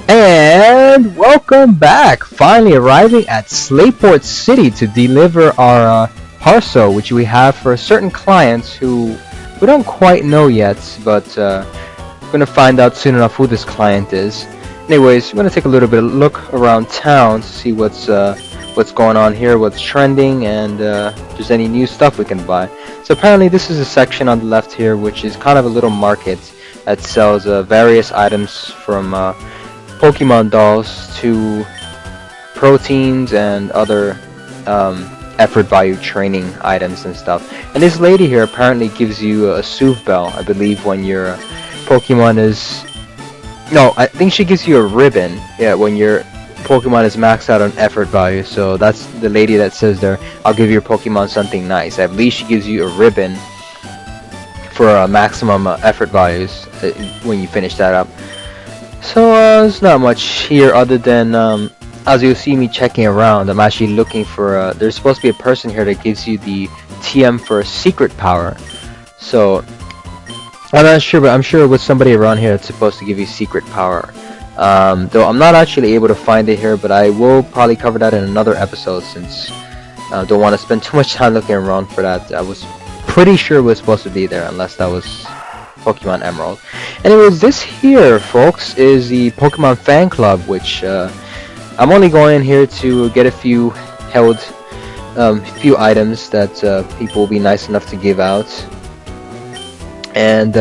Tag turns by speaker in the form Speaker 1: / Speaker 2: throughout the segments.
Speaker 1: And welcome back! Finally arriving at Slateport City to deliver our parcel, which we have for certain clients who we don't quite know yet, but we're gonna find out soon enough who this client is. Anyways, we're gonna take a little bit of look around town to see what's going on here, what's trending, and if there's any new stuff we can buy. So apparently this is a section on the left here, which is kind of a little market that sells various items from Pokemon dolls to proteins and other effort value training items and stuff. And this lady here apparently gives you a soothe bell, I believe, when your Pokemon is... No, I think she gives you a ribbon, yeah, when your Pokemon is maxed out on effort value. So that's the lady that says there, I'll give your Pokemon something nice. I believe she gives you a ribbon for maximum effort values when you finish that up. So there's not much here other than as you'll see me checking around, I'm actually looking for there's supposed to be a person here that gives you the TM for secret power. So I'm not sure, but I'm sure with somebody around here that's supposed to give you secret power. Though I'm not actually able to find it here, but I will probably cover that in another episode since I don't want to spend too much time looking around for that. I was pretty sure it was supposed to be there unless that was Pokemon Emerald. Anyways, this here, folks, is the Pokemon Fan Club, which I'm only going in here to get a few few items that people will be nice enough to give out. And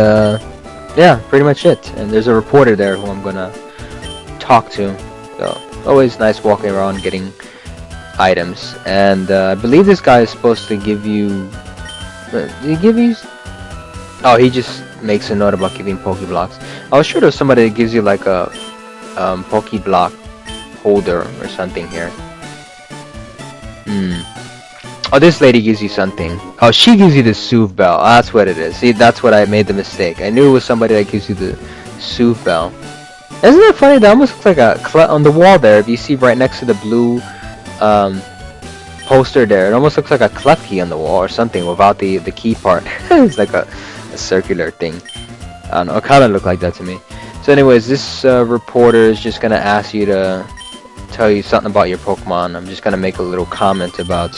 Speaker 1: yeah, pretty much it. And there's a reporter there who I'm gonna talk to. So always nice walking around getting items. And I believe this guy is supposed to give you. Did he give you? Oh, he just makes a note about giving Pokeblocks. I was sure there's somebody that gives you like a Pokeblock holder or something here. Oh, this lady gives you something. Oh, she gives you the soothe bell. Oh, that's what it is. See, that's what I made the mistake. I knew it was somebody that gives you the soothe bell. Isn't it funny? That almost looks like a on the wall there. If you see right next to the blue poster there, it almost looks like a Klefki on the wall or something without the key part. It's like a circular thing. I don't know, it kind of looked like that to me. So anyways, this reporter is just gonna ask you to tell you something about your Pokemon. I'm just gonna make a little comment about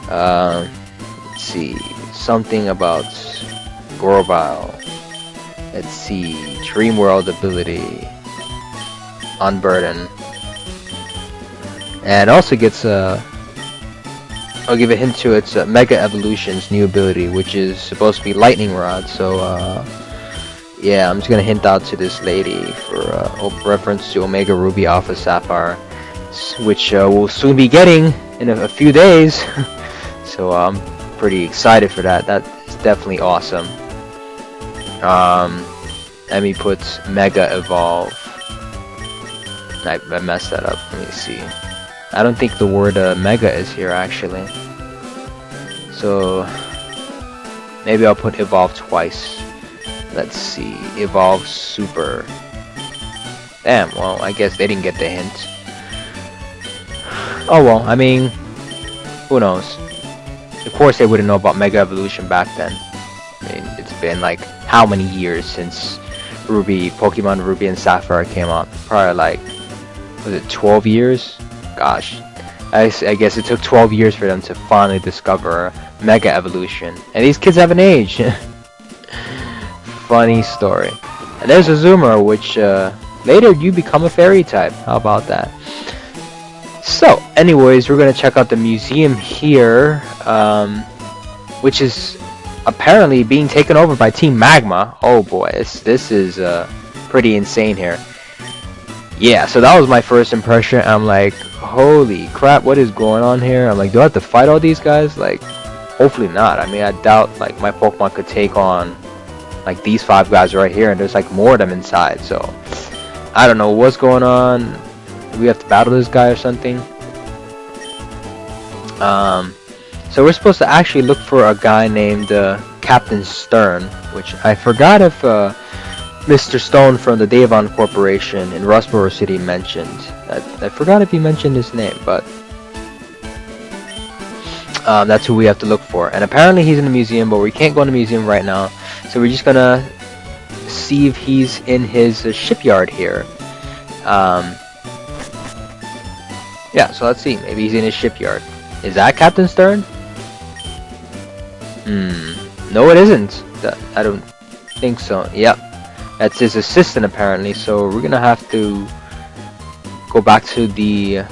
Speaker 1: let's see, something about Grovyle. Let's see, Dream World ability, Unburden, and also gets I'll give a hint to its Mega Evolution's new ability, which is supposed to be Lightning Rod. So yeah, I'm just gonna hint out to this lady for reference to Omega Ruby Alpha Sapphire, which we'll soon be getting in a few days. So I'm pretty excited for that. That is definitely awesome. Let me put Mega Evolve. I messed that up. Let me see. I don't think the word Mega is here actually. So maybe I'll put Evolve twice. Let's see. Evolve Super. Damn, well, I guess they didn't get the hint. Oh well, I mean, who knows? Of course they wouldn't know about Mega Evolution back then. I mean, it's been like how many years since Pokemon Ruby and Sapphire came out? Probably like, was it 12 years? Gosh, I guess it took 12 years for them to finally discover Mega Evolution. And these kids haven't aged. Funny story. And there's a Zoomer, which later you become a fairy type. How about that? So, anyways, we're gonna check out the museum here, which is apparently being taken over by Team Magma. Oh boy, this is pretty insane here. Yeah, so that was my first impression. I'm like, holy crap, what is going on here? I'm like, do I have to fight all these guys? Like, hopefully not. I mean, I doubt like my Pokemon could take on like these 5 guys right here, and there's like more of them inside. So I don't know what's going on. Do we have to battle this guy or something? So we're supposed to actually look for a guy named Captain Stern, which I forgot if Mr. Stone from the Devon Corporation in Slateport City mentioned. I forgot if he mentioned his name, but that's who we have to look for. And apparently he's in the museum, but we can't go in the museum right now. So we're just gonna see if he's in his shipyard here. Yeah, so let's see. Maybe he's in his shipyard. Is that Captain Stern? No, it isn't. I don't think so. Yep, that's his assistant apparently. So we're gonna have to go back to the.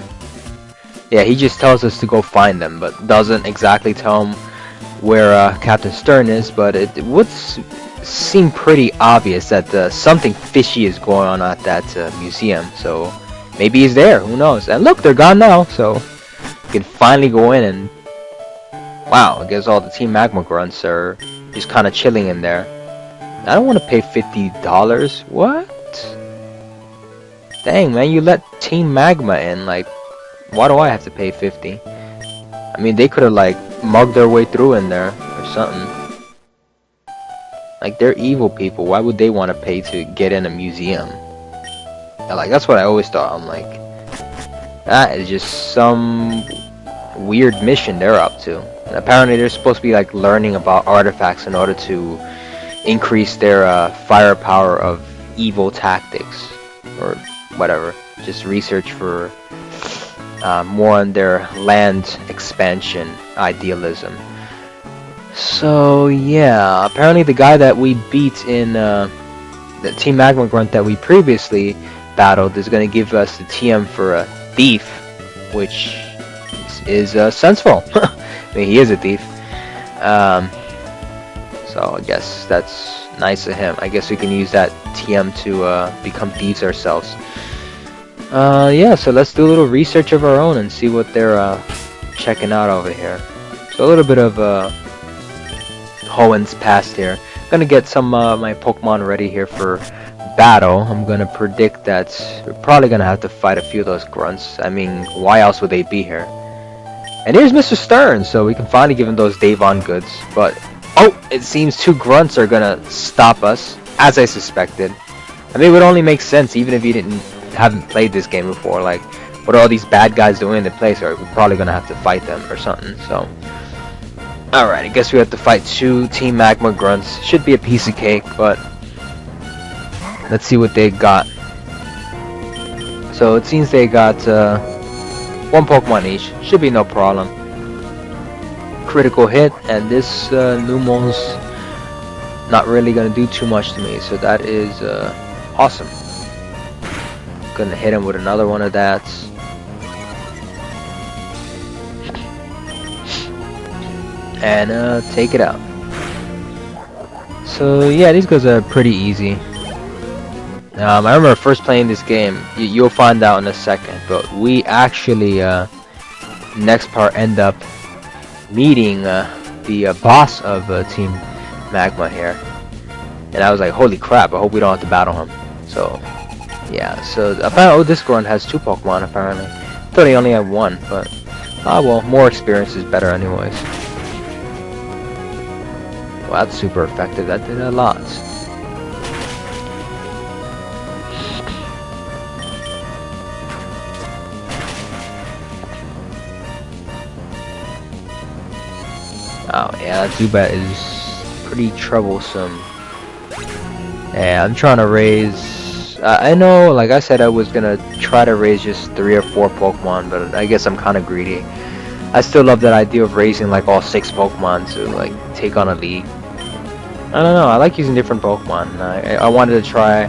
Speaker 1: Yeah, he just tells us to go find them, but doesn't exactly tell him where Captain Stern is. But it would seem pretty obvious that something fishy is going on at that museum. So maybe he's there. Who knows? And look, they're gone now. So we can finally go in and. Wow, I guess all the Team Magma grunts are just kind of chilling in there. I don't want to pay $50. What? Dang, man, you let Team Magma in. Like, why do I have to pay 50? I mean, they could have, like, mugged their way through in there or something. Like, they're evil people. Why would they want to pay to get in a museum? Like, that's what I always thought. I'm like, that is just some weird mission they're up to. And apparently they're supposed to be like learning about artifacts in order to increase their firepower of evil tactics or whatever. Just research for more on their land expansion idealism. So yeah, apparently the guy that we beat in the Team Magma grunt that we previously battled is going to give us the TM for a thief, which is sensible. I mean, he is a thief. So I guess that's nice of him. I guess we can use that TM to become thieves ourselves. Yeah, so let's do a little research of our own and see what they're checking out over here. So a little bit of Hoen's past here. I'm gonna get some my Pokemon ready here for battle. I'm gonna predict that we're probably gonna have to fight a few of those grunts. I mean, why else would they be here? And here's Mr. Stern, so we can finally give him those Devon goods. But, oh, it seems two grunts are gonna stop us, as I suspected. I mean, it would only make sense, even if you haven't played this game before. Like, what are all these bad guys doing in the place? Or we're probably gonna have to fight them or something, so. Alright, I guess we have to fight two Team Magma grunts. Should be a piece of cake, but let's see what they got. So, it seems they got, one Pokemon each. Should be no problem. Critical hit, and this Numo's not really gonna do too much to me, so that is awesome. Gonna hit him with another one of that. And take it out. So yeah, these guys are pretty easy. I remember first playing this game, you'll find out in a second, but we actually, next part, end up meeting the boss of Team Magma here. And I was like, holy crap, I hope we don't have to battle him. So, yeah, so apparently, this grunt has two Pokemon, apparently. I thought he only had one, but, well, more experience is better anyways. Well, that's super effective, that did a lot. Oh yeah, that Zubat is pretty troublesome. Yeah, I'm trying to raise... I know, like I said, I was gonna try to raise just 3 or 4 Pokemon, but I guess I'm kind of greedy. I still love that idea of raising like all 6 Pokemon to like take on a league. I don't know, I like using different Pokemon. I wanted to try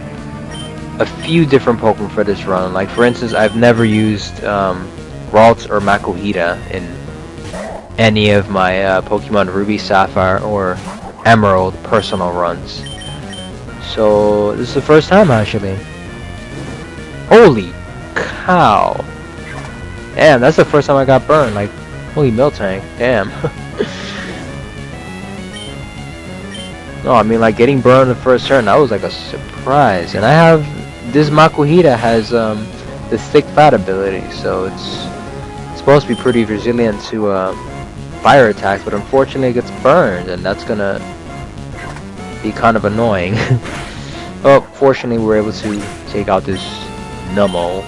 Speaker 1: a few different Pokemon for this run. Like for instance, I've never used Ralts or Makuhita in any of my Pokemon Ruby, Sapphire, or Emerald personal runs. So this is the first time actually. Holy cow! Damn, that's the first time I got burned. Like, holy Miltank, damn. No, I mean like getting burned the first turn, that was like a surprise. And I have this Makuhita has the thick fat ability, so it's supposed to be pretty resilient to fire attacks, but unfortunately it gets burned, and that's gonna be kind of annoying. Well, fortunately we're able to take out this Nummo.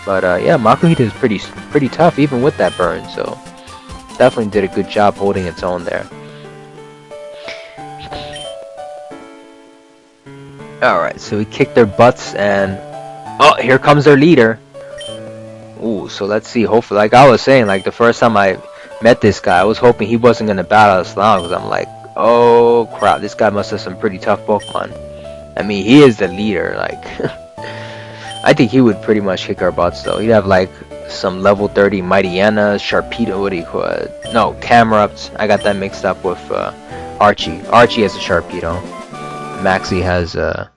Speaker 1: But yeah, Makuhita is pretty tough even with that burn, so definitely did a good job holding its own there. Alright, so we kicked their butts, and Oh, here comes our leader. Ooh, so let's see. Hopefully, like I was saying, like the first time I met this guy, I was hoping he wasn't gonna battle us long, because I'm like, oh crap, this guy must have some pretty tough Pokemon. I mean, he is the leader. Like, I think he would pretty much kick our butts, though. He'd have like some level 30 Mightyena, Sharpedo, what do you call it? No, Camerupt. I got that mixed up with Archie. Archie has a Sharpedo. Maxie has a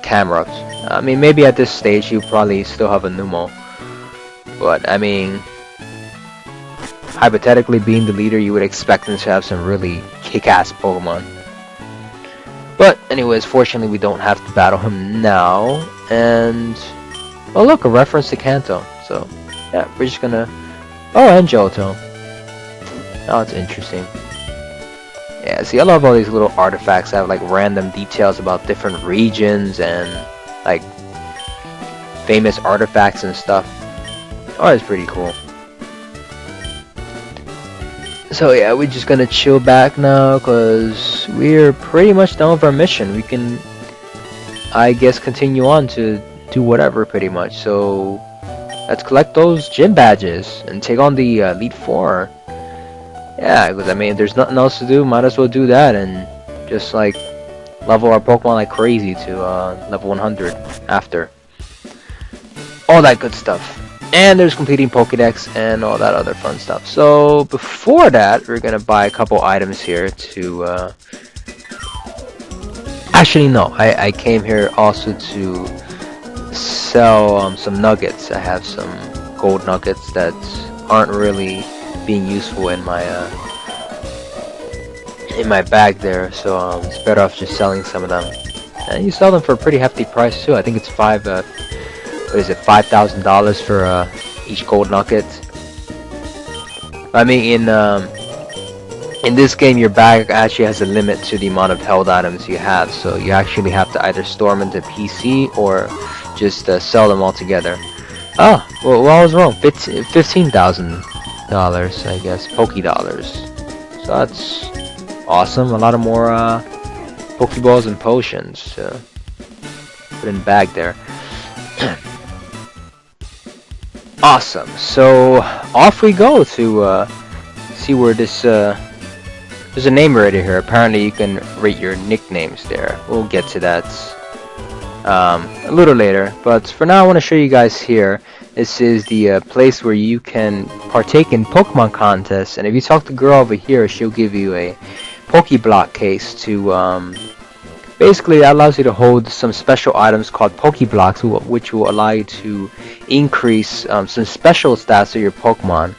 Speaker 1: Camerupt. I mean, maybe at this stage he'll probably still have a Numel. But, I mean, hypothetically being the leader, you would expect him to have some really kick-ass Pokemon. But, anyways, fortunately we don't have to battle him now. And, oh look, a reference to Kanto. So, yeah, we're just gonna... Oh, and Johto. Oh, it's interesting. Yeah, see, I love all these little artifacts that have, like, random details about different regions and, like, famous artifacts and stuff. Oh, it's pretty cool. So, yeah, we're just gonna chill back now, because we're pretty much done with our mission. We can, I guess, continue on to do whatever, pretty much. So, let's collect those gym badges and take on the Elite Four. Yeah, because I mean, if there's nothing else to do, might as well do that and just like level our Pokemon like crazy to level 100 after. All that good stuff. And there's completing Pokédex and all that other fun stuff. So before that, we're gonna buy a couple items here to. Actually, no, I came here also to sell some nuggets. I have some gold nuggets that aren't really being useful in my bag there, so it's better off just selling some of them. And you sell them for a pretty hefty price too. I think it's $5,000 for each gold nugget. I mean, in this game, your bag actually has a limit to the amount of held items you have, so you actually have to either store them into PC or just sell them all together. Oh, well, I was wrong. $15,000, I guess, Poké dollars. So that's awesome. A lot of more Pokeballs and potions to put in the bag there. Awesome. So off we go to see where this. There's a name already here. Apparently, you can rate your nicknames there. We'll get to that a little later. But for now, I want to show you guys here. This is the place where you can partake in Pokemon contests, and if you talk to the girl over here, she'll give you a Pokeblock case to, basically that allows you to hold some special items called Pokeblocks, which will allow you to increase some special stats of your Pokemon,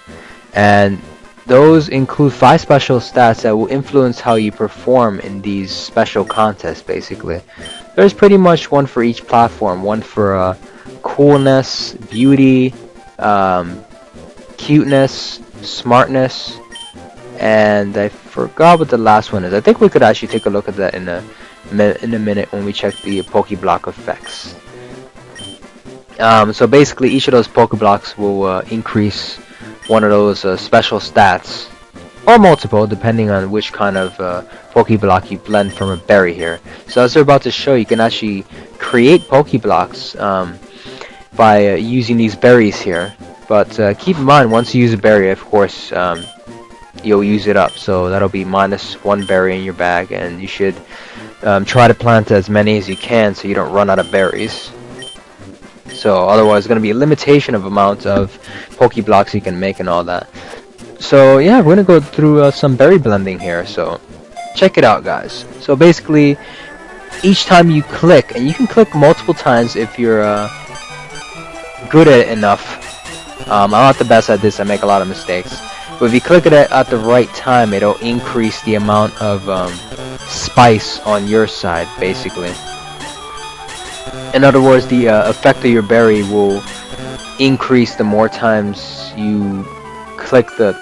Speaker 1: and those include 5 special stats that will influence how you perform in these special contests, basically. There's pretty much one for each platform, one for coolness, beauty, cuteness, smartness, and I forgot what the last one is. I think we could actually take a look at that in a minute when we check the Pokeblock effects. So basically, each of those Pokeblocks will increase one of those special stats, or multiple, depending on which kind of Pokeblock you blend from a berry here. So as we're about to show, you can actually create Pokeblocks by using these berries here. But keep in mind, once you use a berry, of course, you'll use it up. So that'll be -1 berry in your bag, and you should try to plant as many as you can so you don't run out of berries. So otherwise, there's going to be a limitation of amount of Pokeblocks you can make and all that. So yeah, we're going to go through some berry blending here. So check it out, guys. So basically, each time you click, and you can click multiple times if you're good at it enough. I'm not the best at this. I make a lot of mistakes. But if you click it at the right time, it'll increase the amount of spice on your side, basically. In other words, the effect of your berry will increase the more times you click the.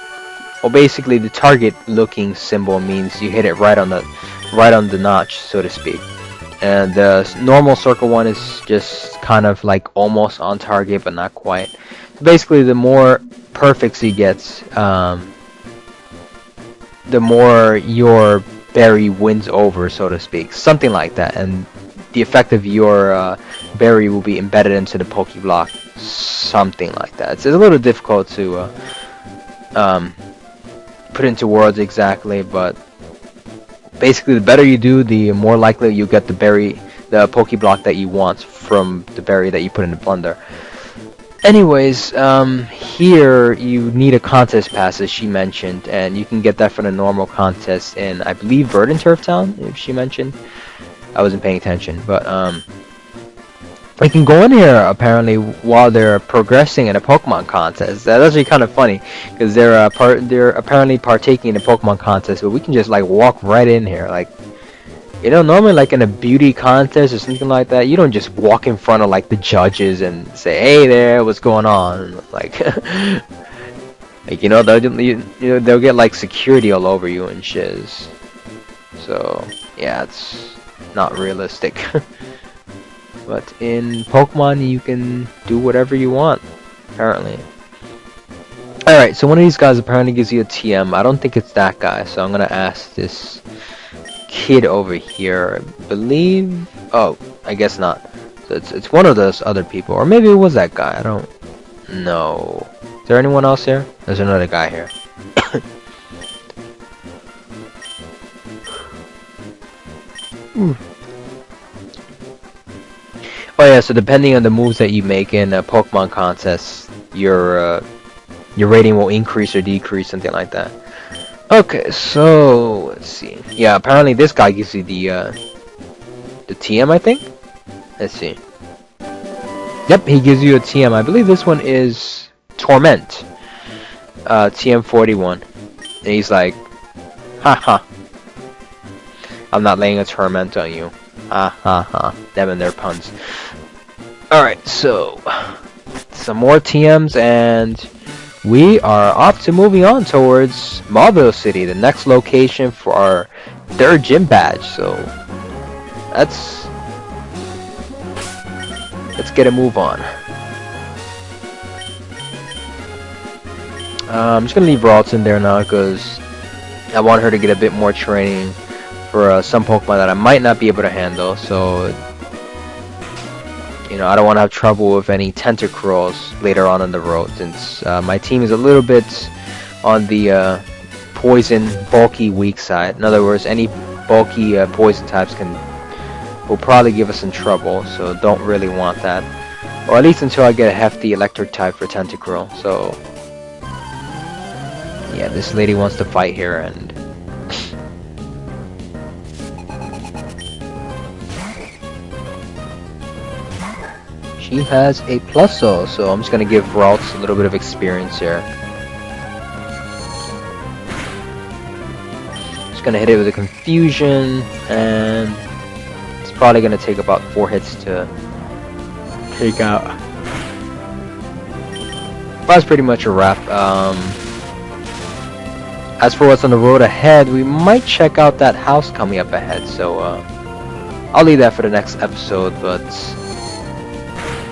Speaker 1: Well, basically, the target-looking symbol means you hit it right on the notch, so to speak. And the normal circle one is just kind of like almost on target, but not quite. So basically, the more perfects you get, the more your berry wins over, so to speak. Something like that. And the effect of your berry will be embedded into the Pokeblock, something like that. It's a little difficult to put into words exactly, but basically the better you do, the more likely you get the Pokeblock that you want from the berry that you put in the blender. Anyways, here you need a contest pass, as she mentioned, and you can get that from the normal contest in, I believe, Verdant Turf Town, if she mentioned. I wasn't paying attention, but you can go in here apparently while they're progressing in a Pokemon contest. That's actually kind of funny because they're apparently partaking in a Pokemon contest, but we can just like walk right in here. Like, you know, normally like in a beauty contest or something like that, you don't just walk in front of like the judges and say, "Hey there, what's going on?" Like, like you know, they'll get like security all over you and shiz. So yeah, it's not realistic. But in Pokemon, you can do whatever you want, apparently. Alright, so one of these guys apparently gives you a TM. I don't think it's that guy, so I'm gonna ask this kid over here. I believe... Oh, I guess not. So it's one of those other people. Or maybe it was that guy. I don't know. Is there anyone else here? There's another guy here. Oh yeah, so depending on the moves that you make in a Pokemon contest, your rating will increase or decrease, something like that. Okay, so let's see. Yeah, apparently this guy gives you the TM, I think. Let's see. Yep, he gives you a TM. I believe this one is Torment. TM 41. And he's like, haha. I'm not laying a torment on you. Ha ha ha. Them and their puns. Alright, so some more TMs and we are off to moving on towards Marvel City, the next location for our third gym badge. So let's get a move on. I'm just gonna leave Ralts in there now because I want her to get a bit more training for some Pokemon that I might not be able to handle. So you know, I don't want to have trouble with any Tentacruels later on the road, since my team is a little bit on the poison, bulky, weak side. In other words, any bulky poison types will probably give us some trouble, so don't really want that. Or at least until I get a hefty electric type for Tentacruel. So yeah, this lady wants to fight here, and she has a Plusso, so I'm just gonna give Ralts a little bit of experience here. Just gonna hit it with a Confusion, and it's probably gonna take about 4 hits to take out. That's pretty much a wrap. As for what's on the road ahead, we might check out that house coming up ahead, so I'll leave that for the next episode, but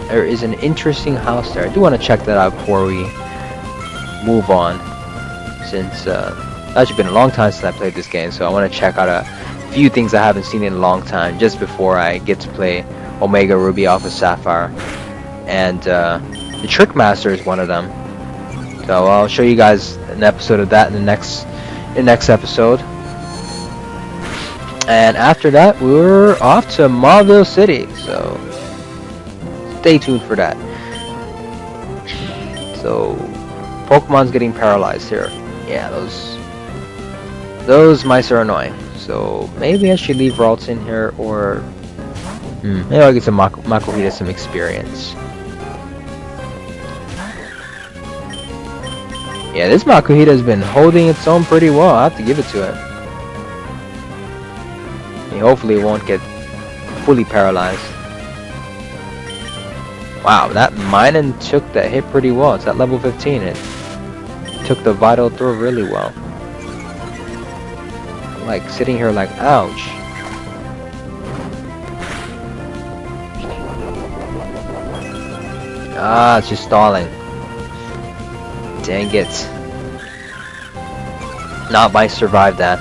Speaker 1: there is an interesting house there. I do want to check that out before we move on, since it's actually been a long time since I played this game, so I want to check out a few things I haven't seen in a long time just before I get to play Omega Ruby Alpha Sapphire. And the Trick Master is one of them, so I'll show you guys an episode of that in the next episode. And after that, we're off to Marvel City, so stay tuned for that. So Pokemon's getting paralyzed here. Yeah, those mice are annoying. So maybe I should leave Ralts in here, or maybe I'll get some Makuhita some experience. Yeah, this Makuhita has been holding its own pretty well. I have to give it to it. Hopefully it won't get fully paralyzed. Wow, that Minun took that hit pretty well. It's at level 15. It took the Vital Throw really well. I'm like sitting here like, ouch. Ah, it's just stalling. Dang it. Not might survive that.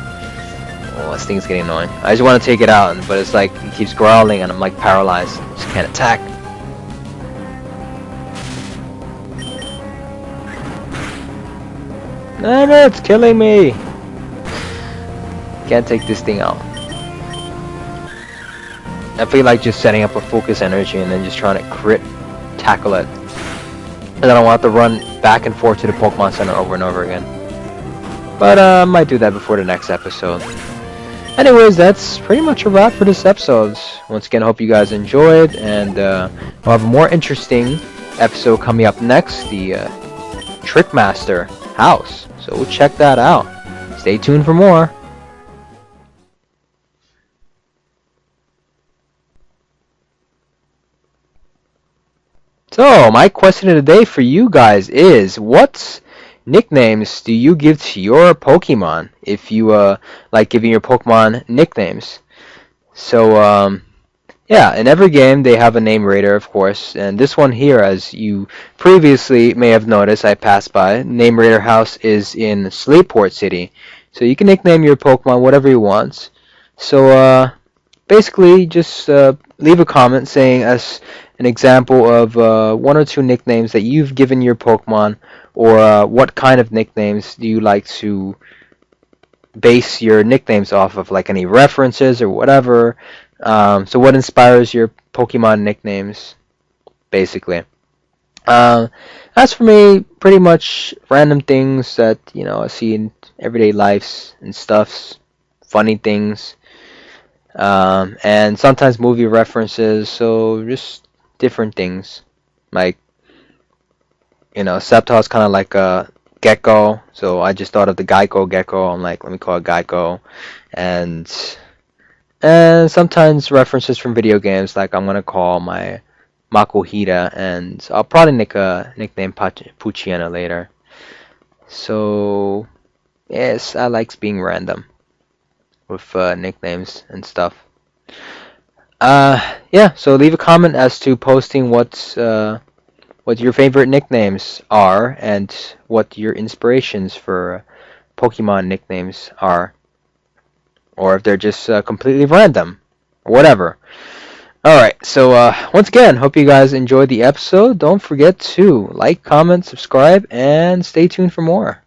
Speaker 1: Oh, this thing's getting annoying. I just want to take it out, but it's like, it keeps growling and I'm like paralyzed. Just can't attack. Damn it, it's killing me! Can't take this thing out. I feel like just setting up a focus energy and then just trying to crit tackle it. And then I want to run back and forth to the Pokemon Center over and over again. But I might do that before the next episode. Anyways, that's pretty much a wrap for this episode. Once again, I hope you guys enjoyed, and we'll have a more interesting episode coming up next, the Trickmaster house. So we'll check that out. Stay tuned for more. So, my question of the day for you guys is, what nicknames do you give to your Pokemon if you like giving your Pokemon nicknames? So, yeah, in every game they have a name raider, of course, and this one here, as you previously may have noticed, I passed by, name raider house is in Slateport City. So you can nickname your Pokemon whatever you want. So, basically, just leave a comment saying as an example of one or two nicknames that you've given your Pokemon, or what kind of nicknames do you like to base your nicknames off of, like any references or whatever. So what inspires your Pokemon nicknames, basically. As for me, pretty much random things that, you know, I see in everyday lives and stuffs, funny things, and sometimes movie references, so just different things. Like, you know, Sceptile is kind of like a gecko, so I just thought of the Geico gecko. I'm like, let me call it Geico. And sometimes references from video games, like I'm gonna call my Makuhita, and I'll probably nickname Puchiana later. So yes, I like being random with nicknames and stuff. Yeah, so leave a comment as to posting what your favorite nicknames are and what your inspirations for Pokemon nicknames are, or if they're just completely random or whatever. Alright, so once again, hope you guys enjoyed the episode. Don't forget to like, comment, subscribe, and stay tuned for more.